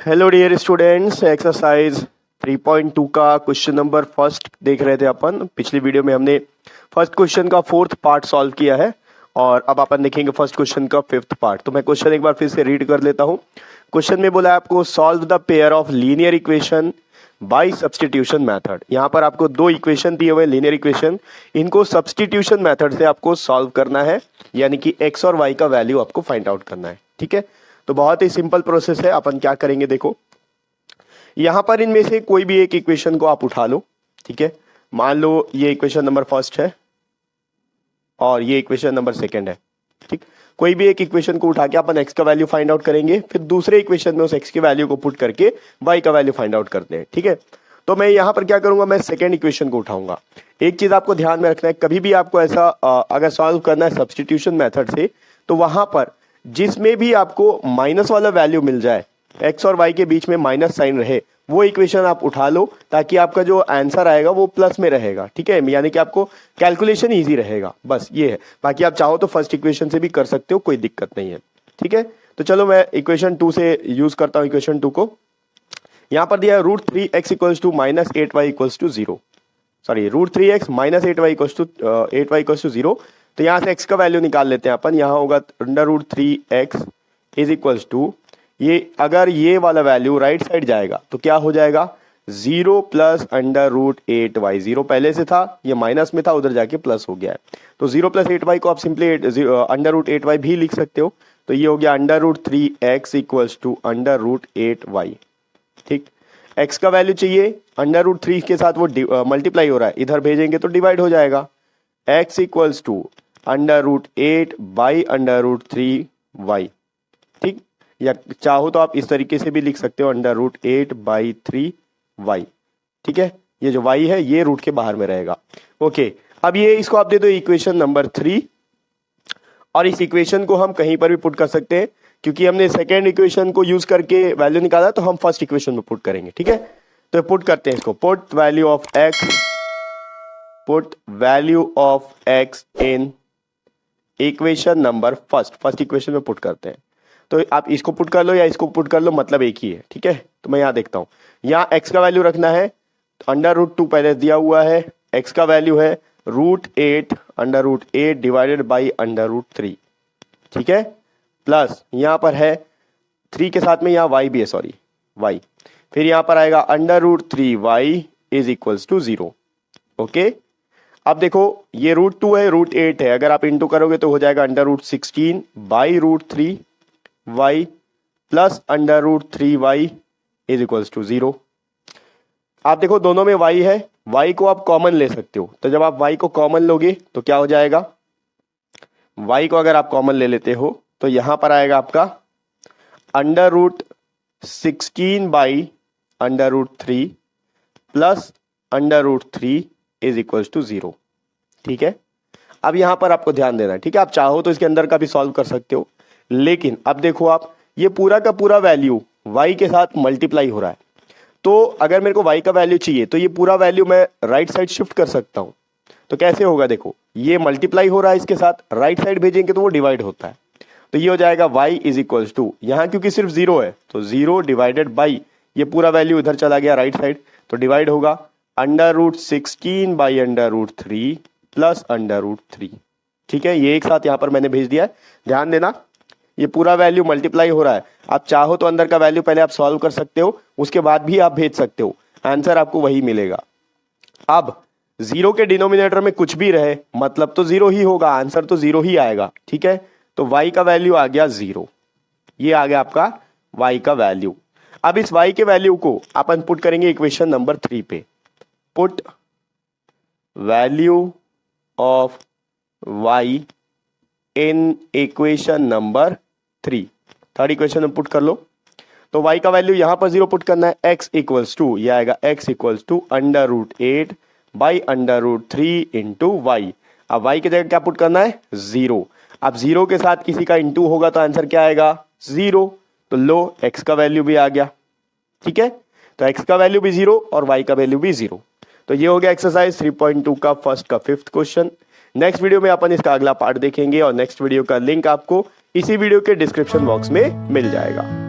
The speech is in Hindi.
हेलो डियर स्टूडेंट्स, एक्सरसाइज 3.2 का क्वेश्चन नंबर फर्स्ट देख रहे थे अपन। पिछली वीडियो में हमने फर्स्ट क्वेश्चन का फोर्थ पार्ट सॉल्व किया है और अब अपन देखेंगे फर्स्ट क्वेश्चन का फिफ्थ पार्ट। तो मैं क्वेश्चन एक बार फिर से रीड कर लेता हूं। क्वेश्चन में बोला है आपको solve the pair of linear equation by substitution method. यहाँ पर आपको दो इक्वेशन दिए हुए लीनियर इक्वेशन, इनको सब्सटीट्यूशन मेथड से आपको सॉल्व करना है, यानी कि एक्स और वाई का वैल्यू आपको फाइंड आउट करना है। ठीक है, तो बहुत ही सिंपल प्रोसेस है। अपन क्या करेंगे, देखो यहां पर इनमें से कोई भी एक इक्वेशन को आप उठा लो। ठीक है, मान लो ये इक्वेशन नंबर फर्स्ट है और ये इक्वेशन नंबर सेकंड है। ठीक, कोई भी एक इक्वेशन को उठा के अपन एक्स का वैल्यू फाइंड आउट करेंगे, फिर दूसरे इक्वेशन में उस एक्स की वैल्यू को पुट करके वाई का वैल्यू फाइंड आउट करते हैं। ठीक है, तो मैं यहां पर क्या करूंगा, मैं सेकंड इक्वेशन को उठाऊंगा। एक चीज आपको ध्यान में रखना है, कभी भी आपको ऐसा अगर सॉल्व करना है सब्सटीट्यूशन मेथड से, तो वहां पर जिसमें भी आपको माइनस वाला वैल्यू मिल जाए, एक्स और वाई के बीच में माइनस साइन रहे, वो इक्वेशन आप उठा लो, ताकि आपका जो आंसर आएगा वो प्लस में रहेगा। ठीक है, यानी कि आपको कैलकुलेशन इजी रहेगा, बस ये है। बाकी आप चाहो तो फर्स्ट इक्वेशन से भी कर सकते हो, कोई दिक्कत नहीं है। ठीक है, तो चलो मैं इक्वेशन 2 से यूज करता हूं इक्वेशन 2 को। यहां पर दिया है √3x equals to -8y equals to 0, sorry √3x -8y equals to 8y equals to 0। तो यहां से x का वैल्यू निकाल लेते हैं अपन। यहां होगा √3x इज इक्वल्स टू, ये अगर ये वाला वैल्यू राइट साइड जाएगा तो क्या हो जाएगा, 0 प्लस √8y। 0 पहले से था, ये माइनस में था, उधर जाके प्लस हो गया है। तो 0 प्लस 8y को आप सिंपली √8y भी लिख सकते हो। तो ये हो गया √3x इक्वल्स टू √8y। ठीक, x का वैल्यू चाहिए, √3 के साथ वो मल्टीप्लाई हो रहा है, इधर भेजेंगे तो डिवाइड हो जाएगा। x equals to √8 by √3y। ठीक, या चाहो तो आप इस तरीके से भी लिख सकते हो, √8 बाई 3y। ठीक है, ये जो y है ये रूट के बाहर में रहेगा। ओके, अब ये इसको आप दे दो इक्वेशन नंबर 3, और इस इक्वेशन को हम कहीं पर भी पुट कर सकते हैं, क्योंकि हमने सेकेंड इक्वेशन को यूज करके वैल्यू निकाला, तो हम फर्स्ट इक्वेशन में पुट करेंगे। ठीक है, तो पुट करते हैं इसको, put value of x in equation number first equation में पुट करते हैं। तो आप इसको पुट कर लो या इसको पुट कर लो, मतलब एक ही है। ठीक है, तो मैं यहां देखता हूं, यहां x का वैल्यू रखना है, √2 पहले दिया हुआ है, x का वैल्यू है √8 डिवाइडेड बाई √3। ठीक है, प्लस यहां पर है 3 के साथ में यहाँ y भी है, सॉरी y, फिर यहां पर आएगा √3y is equals to 0। Okay, अब देखो ये √2 है, √8 है, अगर आप इंटू करोगे तो हो जाएगा √16 by √3y plus √3y is equals to 0। आप देखो दोनों में y है, y को आप कॉमन ले सकते हो। तो जब आप y को कॉमन लोगे तो क्या हो जाएगा, y को अगर आप कॉमन ले लेते हो तो यहां पर आएगा आपका √16 by √3 plus √3 is equals to 0। ठीक है, अब यहां पर आपको ध्यान देना है। ठीक है, आप चाहो तो इसके अंदर का भी सॉल्व कर सकते हो, लेकिन अब देखो आप, ये पूरा का पूरा वैल्यू y के साथ मल्टीप्लाई हो रहा है। तो अगर मेरे को y का वैल्यू चाहिए तो ये पूरा वैल्यू मैं राइट साइड शिफ्ट कर सकता हूं। तो कैसे होगा, देखो ये मल्टीप्लाई हो रहा है इसके साथ, राइट साइड भेजेंगे तो वो डिवाइड होता है। तो ये हो जाएगा y इज इक्वल्स टू, यहां क्योंकि सिर्फ 0 है तो 0 डिवाइडेड बाई, ये पूरा वैल्यू इधर चला गया राइट साइड, तो डिवाइड होगा √16 बाई √3 प्लस √3। ठीक है, ये एक साथ यहां पर मैंने भेज दिया है। ध्यान देना, ये पूरा वैल्यू मल्टीप्लाई हो रहा है। आप चाहो तो अंदर का वैल्यू पहले आप सॉल्व कर सकते हो, उसके बाद भी आप भेज सकते हो, आंसर आपको वही मिलेगा। अब 0 के डिनोमिनेटर में कुछ भी रहे, मतलब तो 0 ही होगा, आंसर तो 0 ही आएगा। ठीक है, तो y का वैल्यू आ गया 0, ये आ गया आपका y का वैल्यू। अब इस y के वैल्यू को अपन पुट करेंगे इक्वेशन नंबर 3 पे। Put value of y in equation number 3, third equation में पुट कर लो। तो y का वैल्यू यहां पर 0 पुट करना है, x इक्वल्स टू, ये आएगा x equals to √8 by √3 into y। अब y की जगह क्या पुट करना है, 0। अब 0 के साथ किसी का इंटू होगा तो आंसर क्या आएगा, 0। तो लो x का वैल्यू भी आ गया। ठीक है, तो x का वैल्यू भी 0 और y का वैल्यू भी 0। तो ये हो गया एक्सरसाइज 3.2 का फर्स्ट का फिफ्थ क्वेश्चन। नेक्स्ट वीडियो में अपन इसका अगला पार्ट देखेंगे और नेक्स्ट वीडियो का लिंक आपको इसी वीडियो के डिस्क्रिप्शन बॉक्स में मिल जाएगा।